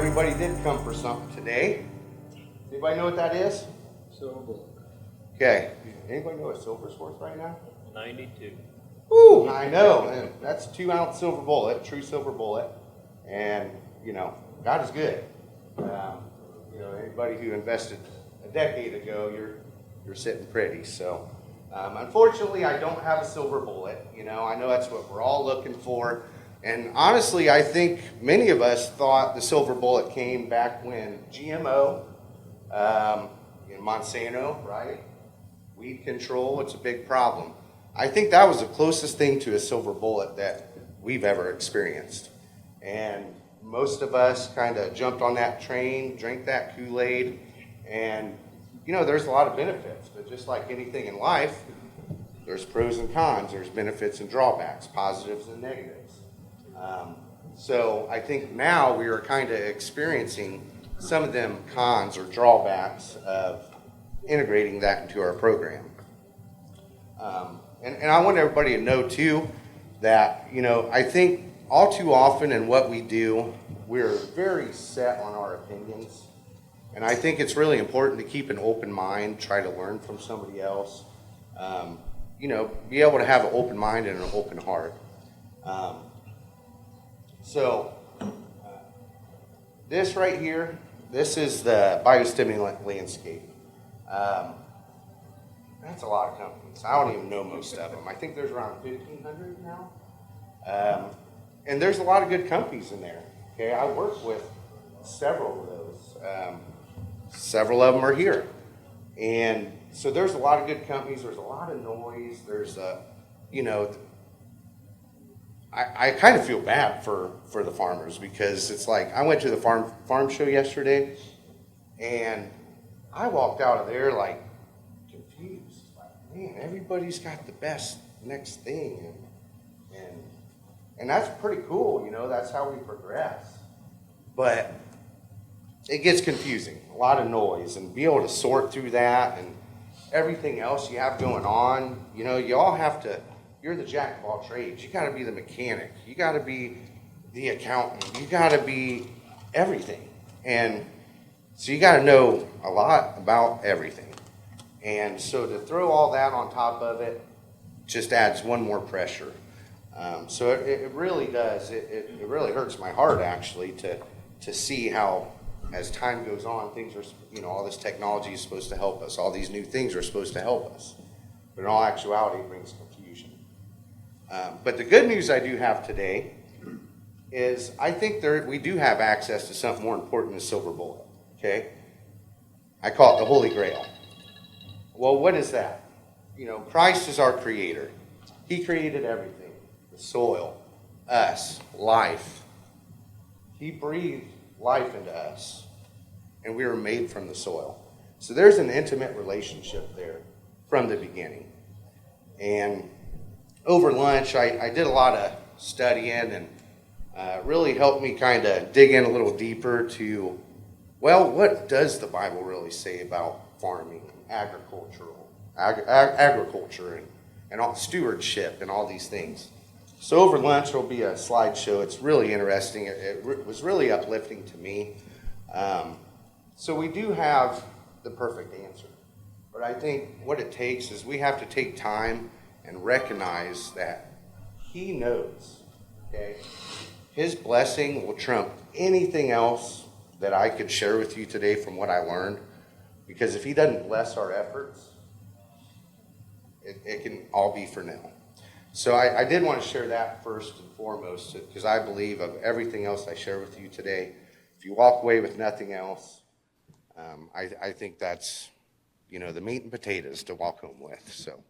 everybody did come for something today. Anybody know what that is? Silver bullet. Okay. Anybody know what silver's worth right now? 92. Woo! I know. And that's a 2-ounce silver bullet, true silver bullet. And, God is good. Anybody who invested a decade ago, you're sitting pretty. So, unfortunately, I don't have a silver bullet. I know that's what we're all looking for. And honestly, I think many of us thought the silver bullet came back when GMO, Monsanto, right? Weed control, it's a big problem. I think that was the closest thing to a silver bullet that we've ever experienced. And most of us kind of jumped on that train, drank that Kool-Aid, and there's a lot of benefits, but just like anything in life, there's pros and cons, there's benefits and drawbacks, positives and negatives. So I think now we are kind of experiencing some of them cons or drawbacks of integrating that into our program. And I want everybody to know too that, I think all too often in what we do, we're very set on our opinions. And I think it's really important to keep an open mind, try to learn from somebody else, be able to have an open mind and an open heart. So this right here, this is the biostimulant landscape. That's a lot of companies. I don't even know most of them. I think there's around 1,500 now. And there's a lot of good companies in there. Okay, I work with several of those. Several of them are here. And so there's a lot of good companies. There's a lot of noise. There's, I kind of feel bad for the farmers because it's like I went to the farm show yesterday and I walked out of there like confused. Like, man, everybody's got the best next thing. And that's pretty cool, that's how we progress. But it gets confusing, a lot of noise, and be able to sort through that and everything else you have going on. You all have to, you're the jack of all trades. You got to be the mechanic. You got to be the accountant. You got to be everything. And so you got to know a lot about everything. And so to throw all that on top of it just adds one more pressure. So it really does. It really hurts my heart actually to see how as time goes on, things are, all this technology is supposed to help us. All these new things are supposed to help us. But in all actuality, it brings confusion. But the good news I do have today is I think we do have access to something more important than silver bullet. Okay? I call it the Holy Grail. Well, what is that? Christ is our creator. He created everything. The soil, us, life. He breathed life into us, and we were made from the soil. So there's an intimate relationship there from the beginning. And over lunch, I did a lot of studying and really helped me kind of dig in a little deeper to, what does the Bible really say about farming, agriculture, and all stewardship and all these things. So over lunch, there'll be a slideshow. It's really interesting. It was really uplifting to me. So we do have the perfect answer. But I think what it takes is we have to take time and recognize that He knows, okay? His blessing will trump anything else that I could share with you today from what I learned. Because if He doesn't bless our efforts, it can all be for now. So I did want to share that first and foremost, because I believe of everything else I share with you today, if you walk away with nothing else, I think that's, the meat and potatoes to walk home with. So